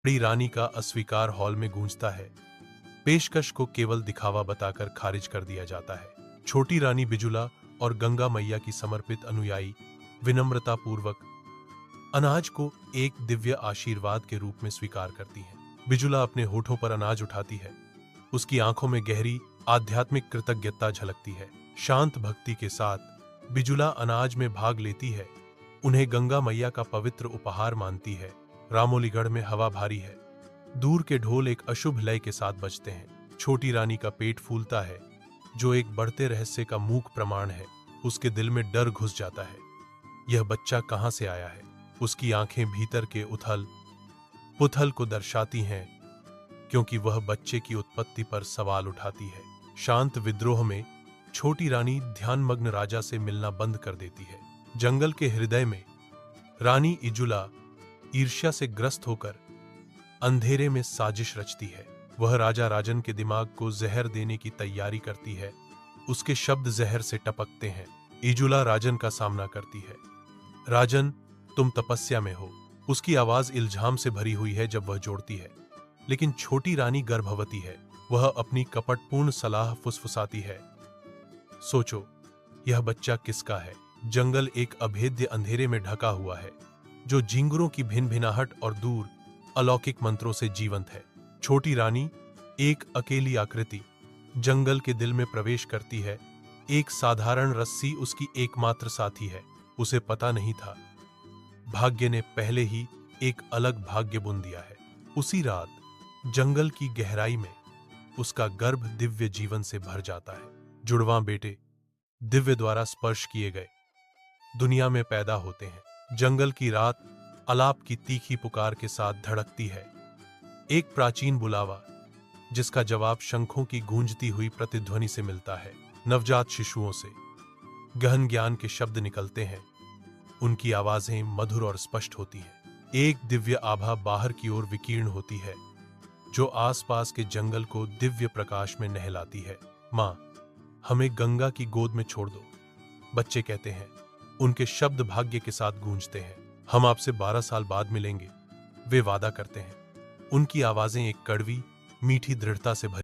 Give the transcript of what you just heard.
बड़ी रानी का अस्वीकार हॉल में गूंजता है। पेशकश को केवल दिखावा बताकर खारिज कर दिया जाता है। छोटी रानी बिजुला और गंगा मैया की समर्पित अनुयायी विनम्रता पूर्वक अनाज को एक दिव्य आशीर्वाद के रूप में स्वीकार करती हैं। बिजुला अपने होठों पर अनाज उठाती है। उसकी आंखों में गहरी आध्यात्मिक कृतज्ञता झलकती है। शांत भक्ति के साथ बिजुला अनाज में भाग लेती है, उन्हें गंगा मैया का पवित्र उपहार मानती है। रामोलीगढ़ में हवा भारी है। दूर के ढोल एक अशुभ लय के साथ बजते हैं। छोटी रानी का पेट फूलता है, जो एक बढ़ते रहस्य का मूक प्रमाण है। उसके दिल में डर घुस जाता है। यह बच्चा कहां से आया है? उसकी आंखें भीतर के उथल पुथल को दर्शाती हैं, क्योंकि वह बच्चे की उत्पत्ति पर सवाल उठाती है। शांत विद्रोह में छोटी रानी ध्यानमग्न राजा से मिलना बंद कर देती है। जंगल के हृदय में रानी इजुला ईर्ष्या से ग्रस्त होकर अंधेरे में साजिश रचती है। वह राजा राजन के दिमाग को जहर देने की तैयारी करती है। उसके शब्द जहर से टपकते हैं। इजुला राजन का सामना करती है। राजन, तुम तपस्या में हो। उसकी आवाज इल्जाम से भरी हुई है जब वह जोड़ती है। लेकिन छोटी रानी गर्भवती है। वह अपनी कपटपूर्ण सलाह फुसफुसाती है। सोचो, यह बच्चा किसका है? जंगल एक अभेद्य अंधेरे में ढका हुआ है, जो झिंगुरों की भिनभिनाहट और दूर अलौकिक मंत्रों से जीवंत है। छोटी रानी, एक अकेली आकृति, जंगल के दिल में प्रवेश करती है। एक साधारण रस्सी उसकी एकमात्र साथी है। उसे पता नहीं था, भाग्य ने पहले ही एक अलग भाग्य बुन दिया है। उसी रात जंगल की गहराई में उसका गर्भ दिव्य जीवन से भर जाता है। जुड़वां बेटे दिव्य द्वारा स्पर्श किए गए दुनिया में पैदा होते हैं। जंगल की रात अलाप की तीखी पुकार के साथ धड़कती है। एक प्राचीन बुलावा, जिसका जवाब शंखों की गूंजती हुई प्रतिध्वनि से मिलता है। नवजात शिशुओं से गहन ज्ञान के शब्द निकलते हैं। उनकी आवाजें मधुर और स्पष्ट होती हैं। एक दिव्य आभा बाहर की ओर विकीर्ण होती है, जो आसपास के जंगल को दिव्य प्रकाश में नहलाती है। माँ, हमें गंगा की गोद में छोड़ दो, बच्चे कहते हैं। उनके शब्द भाग्य के साथ गूंजते हैं। हम आपसे 12 साल बाद मिलेंगे, वे वादा करते हैं। उनकी आवाजें एक कड़वी मीठी दृढ़ता से भरी